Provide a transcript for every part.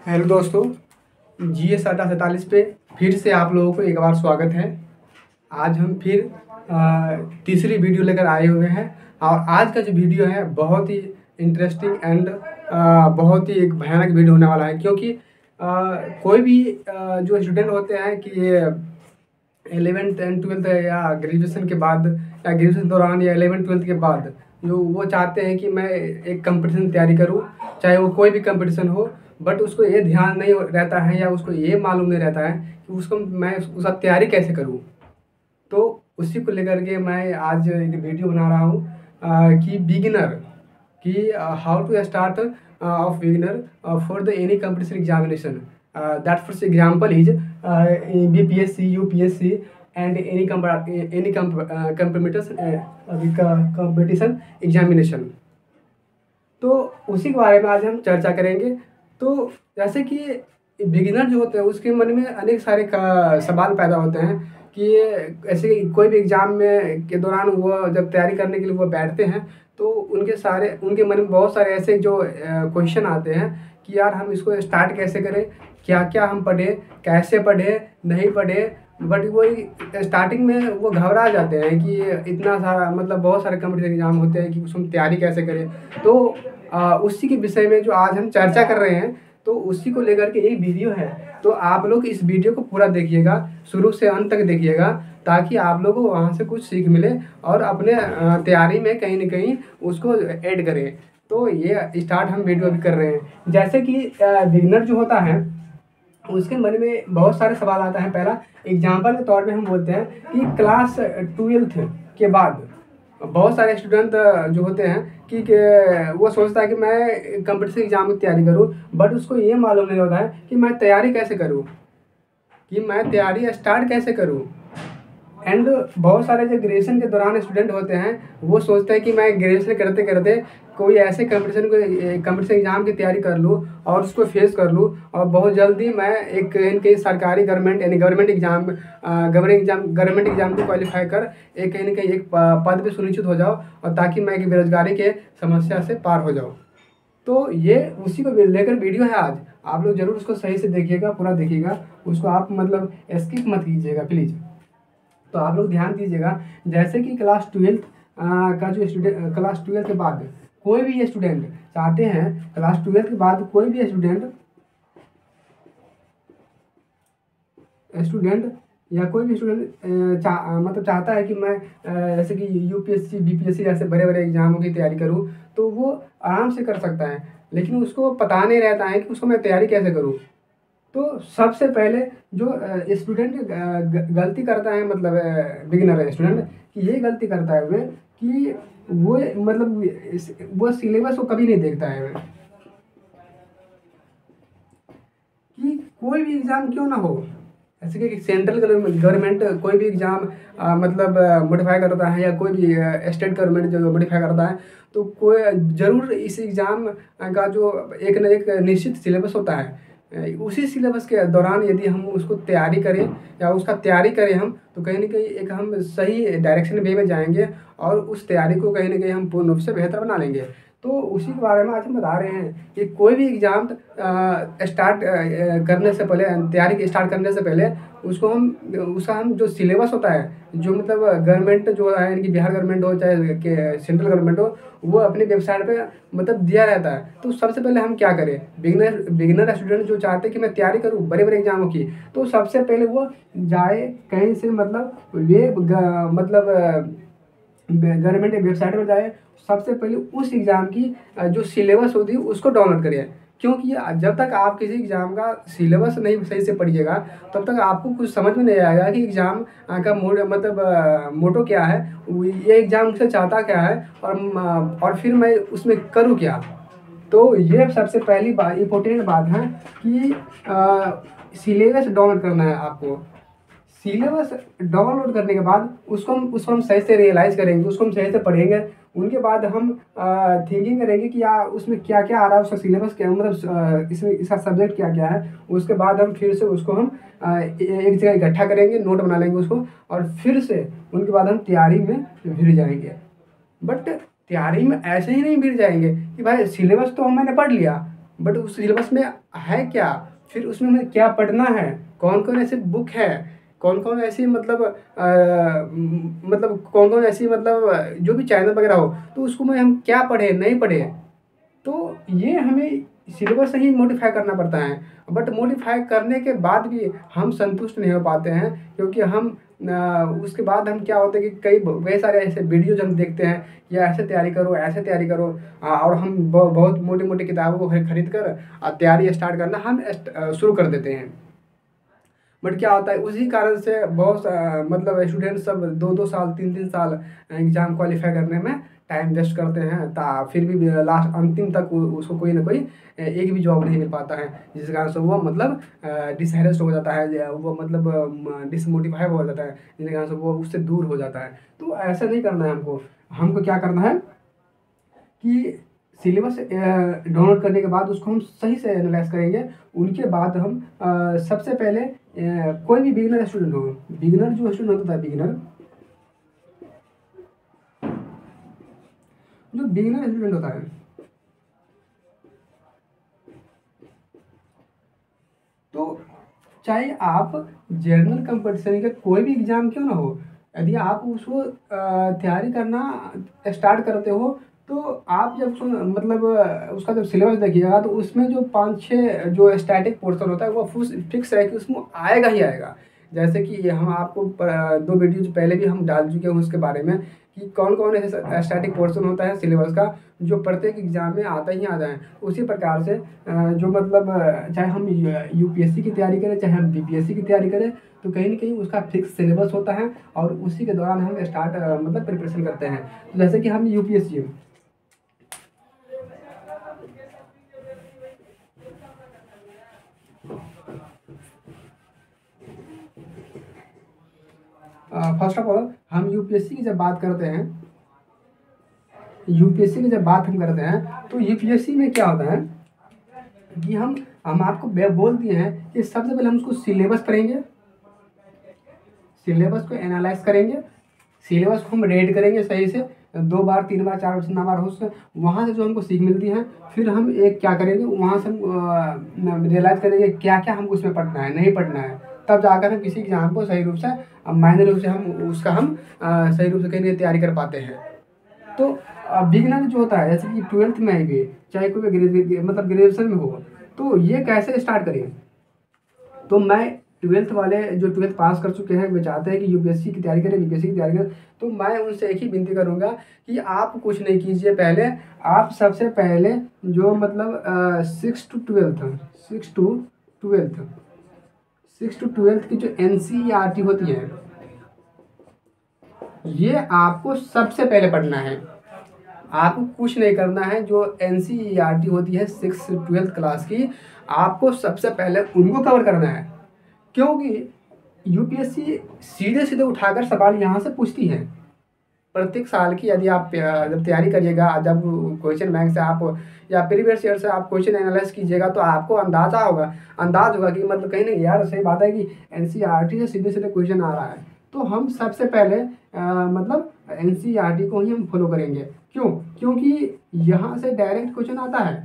Hello दोस्तों, GS 47 पे फिर से आप लोगों को एक बार स्वागत है। आज हम फिर तीसरी वीडियो लेकर आए हुए हैं और आज का जो वीडियो है बहुत ही इंटरेस्टिंग एंड बहुत ही एक भयानक वीडियो होने वाला है, क्योंकि कोई भी जो स्टूडेंट होते हैं कि 11th एंड 12th या ग्रेजुएशन के बाद या ग्रेजुएशन दौरान या 11th 12th के बाद जो वो चाहते हैं कि मैं एक कंपटीशन की तैयारी करूं, चाहे वो कोई भी कंपटीशन हो, बट उसको ये ध्यान नहीं रहता है या उसको ये मालूम नहीं रहता है कि उसको मैं उसका तैयारी कैसे करूं। तो उसी को लेकर के मैं आज एक वीडियो बना रहा हूं कि बिगिनर कि how to start off beginner for the any competition examination. That for example is BPSC, UPSC and any competition examination. तो उसी के बारे में आज हम चर्चा करेंगे। तो जैसे कि बिगिनर जो होते हैं उसके मन में अनेक सारे सवाल पैदा होते हैं कि ऐसे कोई भी एग्ज़ाम में के दौरान वो जब तैयारी करने के लिए वो बैठते हैं तो उनके मन में बहुत सारे ऐसे जो क्वेश्चन आते हैं कि यार हम इसको स्टार्ट कैसे करें, क्या क्या हम पढ़े, कैसे पढ़े, नहीं पढ़े। बट वही स्टार्टिंग में वो घबरा जाते हैं कि इतना सारा मतलब बहुत सारे कॉम्पिटिटिव एग्जाम होते हैं कि उसमें तैयारी कैसे करें। तो उसी के विषय में जो आज हम चर्चा कर रहे हैं, तो उसी को लेकर के एक वीडियो है। तो आप लोग इस वीडियो को पूरा देखिएगा, शुरू से अंत तक देखिएगा, ताकि आप लोगों को वहाँ से कुछ सीख मिले और अपने तैयारी में कहीं ना कहीं उसको ऐड करें। तो ये स्टार्ट हम वीडियो अभी कर रहे हैं। जैसे कि बिगिनर जो होता है उसके मन में बहुत सारे सवाल आता है। पहला एग्जाम्पल के तौर पे हम बोलते हैं कि क्लास 12th के बाद बहुत सारे स्टूडेंट जो होते हैं कि वो सोचता है कि मैं कंपटीशन एग्जाम की तैयारी करूं, बट उसको ये मालूम नहीं होता है कि मैं तैयारी कैसे करूं, कि मैं तैयारी स्टार्ट कैसे करूं। एंड बहुत सारे जो ग्रेजुएशन के दौरान स्टूडेंट होते हैं वो सोचते हैं कि मैं ग्रेजुएशन करते करते कोई ऐसे कंपटीशन एग्जाम की तैयारी कर लूँ और उसको फेस कर लूँ और बहुत जल्दी मैं एक इनके सरकारी गवर्नमेंट एग्जाम को क्वालिफाई कर एक कहीं ना कहीं एक पद पे सुनिश्चित हो जाओ, और ताकि मैं एक बेरोजगारी के समस्या से पार हो जाऊँ। तो ये उसी को लेकर वीडियो है आज। आप लोग जरूर उसको सही से देखिएगा, पूरा देखिएगा, उसको आप मतलब स्किप मत कीजिएगा प्लीज़। तो आप लोग ध्यान दीजिएगा। जैसे कि क्लास 12th का जो स्टूडेंट क्लास 12th के बाद कोई भी स्टूडेंट चाहते हैं, क्लास 12th के बाद कोई भी स्टूडेंट या कोई भी स्टूडेंट मतलब चाहता है कि मैं जैसे कि UPSC BPSC जैसे बड़े बड़े एग्जामों की तैयारी करूं, तो वो आराम से कर सकता है, लेकिन उसको पता नहीं रहता है कि उसको मैं तैयारी कैसे करूं। तो सबसे पहले जो स्टूडेंट गलती करता है, मतलब बिगिनर स्टूडेंट कि ये गलती करता है वे कि वो मतलब वो सिलेबस को कभी नहीं देखता है वे, कि कोई भी एग्ज़ाम क्यों ना हो, ऐसे कि सेंट्रल गवर्नमेंट कोई भी एग्ज़ाम मतलब मॉडिफाई करता है या कोई भी स्टेट गवर्नमेंट जो मॉडिफाई करता है, तो कोई ज़रूर इस एग्ज़ाम का जो एक न एक निश्चित सिलेबस होता है। उसी सिलेबस के दौरान यदि हम उसको तैयारी करें या उसका तैयारी करें हम, तो कहीं ना कहीं एक हम सही डायरेक्शन वे में जाएंगे और उस तैयारी को कहीं ना कहीं हम पूर्ण रूप से बेहतर बना लेंगे। तो उसी के बारे में आज हम बता रहे हैं कि कोई भी एग्ज़ाम स्टार्ट करने से पहले, तैयारी स्टार्ट करने से पहले उसका हम जो सिलेबस होता है, जो मतलब गवर्नमेंट जो है इनकी बिहार गवर्नमेंट हो चाहे सेंट्रल गवर्नमेंट हो, वो अपने वेबसाइट पे मतलब दिया रहता है। तो सबसे पहले हम क्या करें, बिगिनर स्टूडेंट जो चाहते हैं कि मैं तैयारी करूँ बड़े बड़े एग्जामों की, तो सबसे पहले वो जाए कहीं से मतलब ये मतलब गवर्नमेंट की वेबसाइट पर जाए, सबसे पहले उस एग्ज़ाम की जो सिलेबस होती है उसको डाउनलोड करिए। क्योंकि जब तक आप किसी एग्ज़ाम का सिलेबस नहीं सही से पढ़िएगा तब तक आपको कुछ समझ में नहीं आएगा कि एग्ज़ाम का मोटो क्या है, ये एग्ज़ाम मुझसे चाहता क्या है, और फिर मैं उसमें करूँ क्या। तो ये सबसे पहली बात इम्पोर्टेंट बात है कि सिलेबस डाउनलोड करना है आपको। सिलेबस डाउनलोड करने के बाद उसको हम सही से रियलाइज़ करेंगे, उसको हम सही से पढ़ेंगे। उनके बाद हम थिंकिंग करेंगे कि यार उसमें क्या क्या आ रहा है, उसका सिलेबस क्या मतलब इसमें इसका सब्जेक्ट क्या क्या है। उसके बाद हम फिर से उसको हम एक जगह इकट्ठा करेंगे, नोट बना लेंगे उसको, और फिर से उनके बाद हम तैयारी में भिड़ जाएंगे। बट तैयारी में ऐसे ही नहीं भिड़ जाएंगे कि भाई सिलेबस तो मैंने पढ़ लिया, बट उस सिलेबस में है क्या, फिर उसमें हमें क्या पढ़ना है, कौन कौन ऐसे बुक है, कौन कौन ऐसी मतलब कौन कौन ऐसी मतलब जो भी चैनल वगैरह हो, तो उसको में हम क्या पढ़े नहीं पढ़े। तो ये हमें सिलेबस से ही मॉडिफाई करना पड़ता है। बट मॉडिफाई करने के बाद भी हम संतुष्ट नहीं हो पाते हैं, क्योंकि हम उसके बाद हम क्या होते हैं कि कई सारे ऐसे वीडियोज हम देखते हैं कि ऐसे तैयारी करो ऐसे तैयारी करो, और हम बहुत मोटी मोटी किताबों को खरीद कर तैयारी स्टार्ट करना हम शुरू कर देते हैं। बट क्या होता है, उसी कारण से बहुत मतलब स्टूडेंट सब 2-2 साल 3-3 साल एग्ज़ाम क्वालिफाई करने में टाइम वेस्ट करते हैं, फिर भी लास्ट अंतिम तक उसको कोई ना कोई एक भी जॉब नहीं मिल पाता है, जिस कारण से वो मतलब डिसहरेस्ट हो जाता है, वो मतलब डिसमोटिफाई हो जाता है, जिस कारण से वो उससे दूर हो जाता है। तो ऐसा नहीं करना है हमको। हमको क्या करना है कि सिलेबस डाउनलोड करने के बाद उसको हम सही से एनालाइज करेंगे। उनके बाद हम सबसे पहले कोई भी बिगिनर स्टूडेंट हो, बिगिनर जो स्टूडेंट होता है, बिगिनर स्टूडेंट होता है, तो चाहे आप जनरल कंपटीशन के कोई भी एग्ज़ाम क्यों ना हो, यदि आप उसको तैयारी करना स्टार्ट करते हो, तो आप जब मतलब उसका जब सिलेबस देखिएगा तो उसमें जो 5-6 जो स्टैटिक पोर्शन होता है वो फिक्स है कि उसमें आएगा ही आएगा। जैसे कि हम आपको 2 वीडियो पहले भी हम डाल चुके हैं उसके बारे में कि कौन कौन ऐसे स्टैटिक पोर्शन होता है सिलेबस का, जो प्रत्येक एग्जाम में आता ही आता है। उसी प्रकार से जो मतलब चाहे हम यूपीएससी की तैयारी करें चाहे हम बीपीएससी की तैयारी करें, तो कहीं ना कहीं उसका फिक्स सिलेबस होता है और उसी के दौरान हम स्टार्ट मतलब प्रिपरेशन करते हैं। तो जैसे कि हम यूपीएससी फर्स्ट ऑफ ऑल हम यूपीएससी की जब बात करते हैं, यूपीएससी की जब बात हम करते हैं तो यूपीएससी में क्या होता है कि हम आपको बोल दिए हैं कि सबसे पहले हम उसको सिलेबस पढ़ेंगे, सिलेबस को एनालाइज करेंगे, सिलेबस को हम रेड करेंगे सही से 2 बार 3 बार 4 बार जितना बार हो सके, वहाँ से जो हमको सीख मिलती है फिर हम एक क्या करेंगे, वहाँ से हम रियलाइज़ करेंगे क्या क्या हमको उसमें पढ़ना है नहीं पढ़ना है, तब जाकर हम किसी एग्जाम को सही रूप से मायने रूप से हम सही रूप से कहीं तैयारी कर पाते हैं। तो बिगिनर जो होता है, जैसे कि 12th में भी चाहे कोई मतलब ग्रेजुएशन में हो, तो ये कैसे स्टार्ट करें। तो मैं 12th वाले जो 12th पास कर चुके हैं वे चाहते हैं कि यूपीएससी की तैयारी करें, बीपीएससी की तैयारी करें, तो मैं उनसे एक ही विनती करूंगा कि आप कुछ नहीं कीजिए, पहले आप सबसे पहले जो मतलब 6 to 12th की जो एनसीईआरटी होती है, ये आपको सबसे पहले पढ़ना है। आपको कुछ नहीं करना है, जो एनसीईआरटी होती है 6 से 12th क्लास की, आपको सबसे पहले उनको कवर करना है, क्योंकि यूपीएससी सीधे सीधे उठाकर सवाल यहाँ से पूछती है प्रत्येक साल की। यदि आप जब तैयारी करिएगा, जब क्वेश्चन बैंक से आप या प्रीवियस ईयर से आप क्वेश्चन एनालाइज कीजिएगा, तो आपको अंदाज होगा कि मतलब कहीं नहीं यार सही बात है कि एनसीईआरटी से सीधे सीधे क्वेश्चन आ रहा है। तो हम सबसे पहले मतलब एनसीईआरटी को ही हम फॉलो करेंगे। क्यों? क्योंकि यहाँ से डायरेक्ट क्वेश्चन आता है।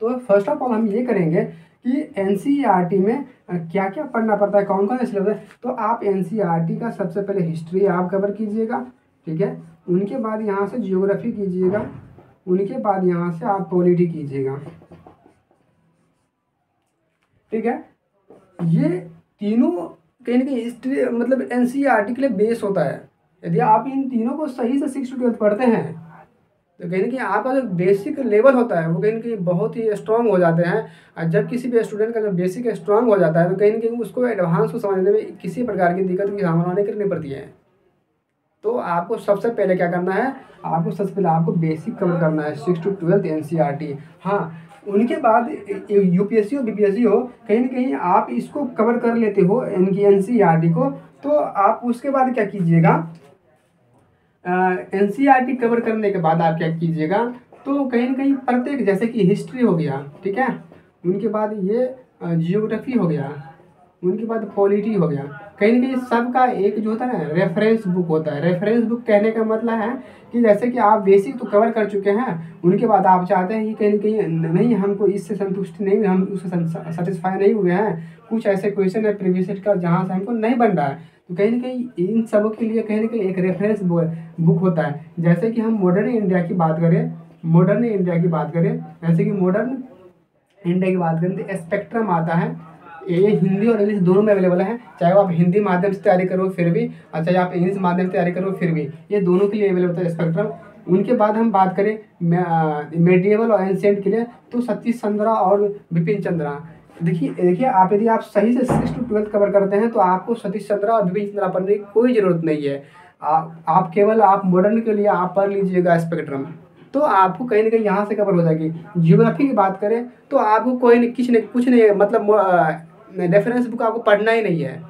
तो फर्स्ट ऑफ ऑल हम ये करेंगे कि एनसीईआरटी में क्या क्या पढ़ना पड़ता है, कौन कौन से सिलेबस है। तो आप एनसीईआरटी का सबसे पहले हिस्ट्री आप कवर कीजिएगा, ठीक है। उनके बाद यहाँ से जियोग्राफी कीजिएगा, उनके बाद यहाँ से आप पॉलिटी कीजिएगा, ठीक है। ये तीनों कहीं ना कहीं हिस्ट्री मतलब एनसीईआरटी के लिए बेस होता है। यदि आप इन तीनों को सही से 6 to 12 पढ़ते हैं, तो कहीं ना कहीं आपका जो बेसिक लेवल होता है वो कहीं ना कहीं बहुत ही स्ट्रांग हो जाते हैं। और जब किसी भी स्टूडेंट का जो बेसिक स्ट्रांग हो जाता है, तो कहीं ना कहीं उसको एडवांस को समझने में किसी प्रकार की दिक्कत की सामना करनी पड़ती है। तो आपको सबसे पहले क्या करना है, आपको बेसिक कवर करना है 6 to 12 एनसीईआरटी। हाँ, उनके बाद यूपीएससी हो बीपीएससी हो, कहीं ना कहीं आप इसको कवर कर लेते हो इनकी एनसीईआरटी को, तो आप उसके बाद क्या कीजिएगा, एनसीईआरटी कवर करने के बाद आप क्या कीजिएगा, तो कहीं ना कहीं प्रत्येक जैसे कि हिस्ट्री हो गया, ठीक है, उनके बाद ये जियोग्राफी हो गया, उनके बाद पॉलिटी हो गया, कहीं ना कहीं सबका एक जो होता है ना रेफरेंस बुक होता है। रेफरेंस बुक कहने का मतलब है कि जैसे कि आप बेसिक तो कवर कर चुके हैं, उनके बाद आप चाहते हैं कि कहीं न कहीं नहीं, हमको इससे संतुष्टि नहीं हुई, हम उससे सैटिस्फाई नहीं हुए हैं, कुछ ऐसे क्वेश्चन है प्रीवियस ईयर का जहाँ से हमको नहीं बन रहा है, तो कहीं न कहीं इन सबों के लिए कहीं न कहीं एक रेफरेंस बुक होता है। जैसे कि हम मॉडर्न इंडिया की बात करें, जैसे कि मॉडर्न इंडिया की बात करें तो स्पेक्ट्रम आता है, ये हिंदी और इंग्लिश दोनों में अवेलेबल है, चाहे वो आप हिंदी माध्यम से तैयारी करो फिर भी, और चाहे आप इंग्लिश माध्यम से तैयारी करो फिर भी, ये दोनों के लिए अवेलेबल होता है स्पेक्ट्रम। उनके बाद हम बात करें मेडिएवल और एंशिएंट के लिए, तो सतीश चंद्रा और बिपिन चंद्रा। देखिए आप, यदि आप सही से 6 to 12 कवर करते हैं तो आपको सतीश चंद्रा और बिपिन चंद्रा पढ़ने की कोई ज़रूरत नहीं है। आप केवल आप मॉडर्न के लिए आप पढ़ लीजिएगा स्पेक्ट्रम, तो आपको कहीं न कहीं यहाँ से कवर हो जाएगी। ज्योग्राफी की बात करें तो आपको कोई नहीं, कुछ नहीं है, मतलब रेफरेंस बुक आपको पढ़ना ही नहीं है,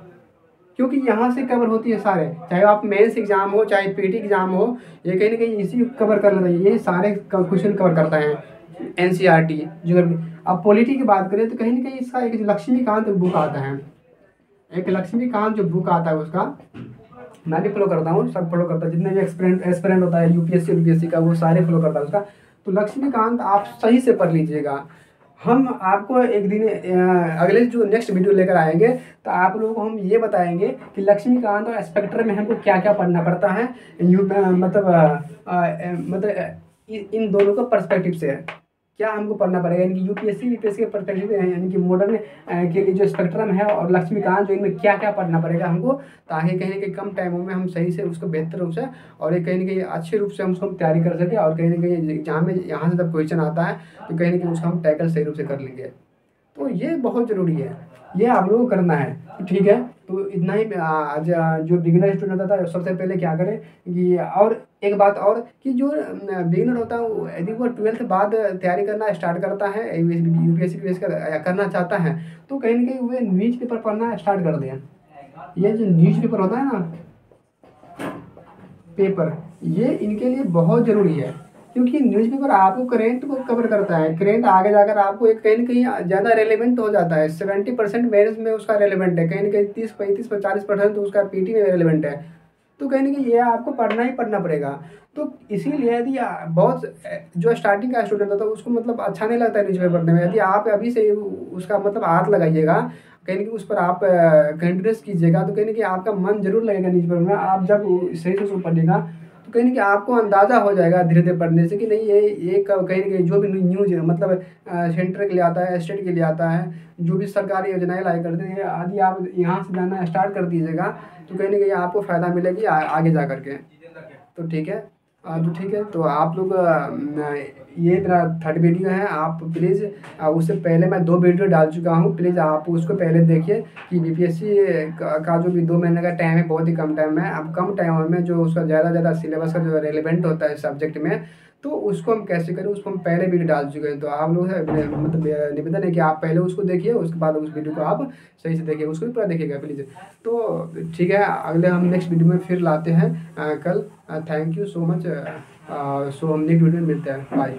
क्योंकि यहाँ से कवर होती है सारे, चाहे आप मेंस एग्जाम हो चाहे पीटी एग्जाम हो, ये कहीं ना कहीं इसी कवर कर लेता है, ये सारे क्वेश्चन कवर करता है एनसीईआरटी ज्योग्राफी। अब पॉलिटी की बात करें तो कहीं ना कहीं इसका एक लक्ष्मीकांत बुक आता है, एक लक्ष्मीकांत जो बुक आता है उसका मैं भी फॉलो करता हूँ, सब फॉलो करता है, जितने भी एस्पिरेंट होता है यूपीएससी का वो सारे फॉलो करता है उसका। तो लक्ष्मीकांत आप सही से पढ़ लीजिएगा। हम आपको एक दिन अगले जो नेक्स्ट वीडियो लेकर आएंगे तो आप लोगों को हम ये बताएंगे कि लक्ष्मीकांत और स्पेक्ट्रम में हमको क्या क्या पढ़ना पड़ता है, मतलब इन दोनों का पर्सपेक्टिव से क्या हमको पढ़ना पड़ेगा, इनकी यूपीएससी के पर्सपेक्टिव यानी कि मॉडर्न के लिए जो स्पेक्ट्रम है और लक्ष्मीकांत, जो इनमें क्या क्या पढ़ना पड़ेगा हमको, ताकि कहीं ना कहीं कम टाइमों में हम सही से उसको बेहतर रूप से और एक कहीं ना कहीं अच्छे रूप से हम उसको तैयारी कर सकें, और कहीं ना कहीं जहाँ में यहाँ से जब क्वेश्चन आता है तो कहीं ना कहीं उसका हम टैकल सही रूप से कर लेंगे। तो ये बहुत ज़रूरी है, ये आप लोगों को करना है। ठीक है, तो इतना ही। आज जो बिगिनर स्टूडेंट होता है सबसे पहले क्या करें कि, और एक बात और कि जो बिगिनर होता है यदि वो 12th बाद तैयारी करना स्टार्ट करता है, यूपीएससी का करना चाहता है, तो कहीं ना कहीं वे न्यूज़पेपर पढ़ना स्टार्ट कर दें। ये जो न्यूज़पेपर होता है ना, पेपर, ये इनके लिए बहुत ज़रूरी है, क्योंकि न्यूज़पेपर आपको करेंट को कवर करता है, करेंट आगे जाकर आपको एक कहीं ना कहीं ज़्यादा रेलेवेंट हो जाता है। 70% मेंस में उसका रेलेवेंट है, कहीं ना कहीं 30-35-40% तो उसका पीटी में रेलेवेंट है। तो कहीं ना कहीं ये आपको पढ़ना ही पढ़ना पड़ेगा। तो इसीलिए यदि बहुत जो स्टार्टिंग का स्टूडेंट होता है उसको मतलब अच्छा नहीं लगता है न्यूज़पेपर पढ़ने में, यदि आप अभी से उसका मतलब हाथ लगाइएगा, कहीं ना कहीं उस पर आप कंटिन्यूस कीजिएगा, तो कहीं ना कहीं आपका मन जरूर लगेगा न्यूज़पेपर में। आप जब सही से उसको पढ़िएगा तो कहीं ना कहीं आपको अंदाज़ा हो जाएगा धीरे धीरे पढ़ने से कि नहीं, ये कहीं ना कहीं जो भी न्यूज़ मतलब सेंटर के लिए आता है, स्टेट के लिए आता है, जो भी सरकारी योजनाएं लाई करते हैं, यदि आप यहाँ से जाना स्टार्ट कर दीजिएगा तो कहीं ना कहीं आपको फ़ायदा मिलेगी आगे जा करके। तो ठीक है, तो ठीक है, तो आप लोग ये मेरा 3rd वीडियो है, आप प्लीज़ उससे पहले मैं 2 वीडियो डाल चुका हूँ, प्लीज़ आप उसको पहले देखिए कि बीपीएससी का जो भी 2 महीने का टाइम है, बहुत ही कम टाइम है। अब कम टाइम में जो उसका ज़्यादा सिलेबस का जो रेलिवेंट होता है सब्जेक्ट में, तो उसको हम कैसे करें, उसको हम पहले वीडियो डाल चुके हैं। तो आप लोग मतलब निवेदन है कि आप पहले उसको देखिए, उसके बाद उस वीडियो को आप सही से देखिए, उसको भी पूरा देखिएगा प्लीज़। तो ठीक है, अगले हम नेक्स्ट वीडियो में फिर लाते हैं कल। Thank you so much. So हम नेक्स्ट वीडियो में मिलते हैं, बाय।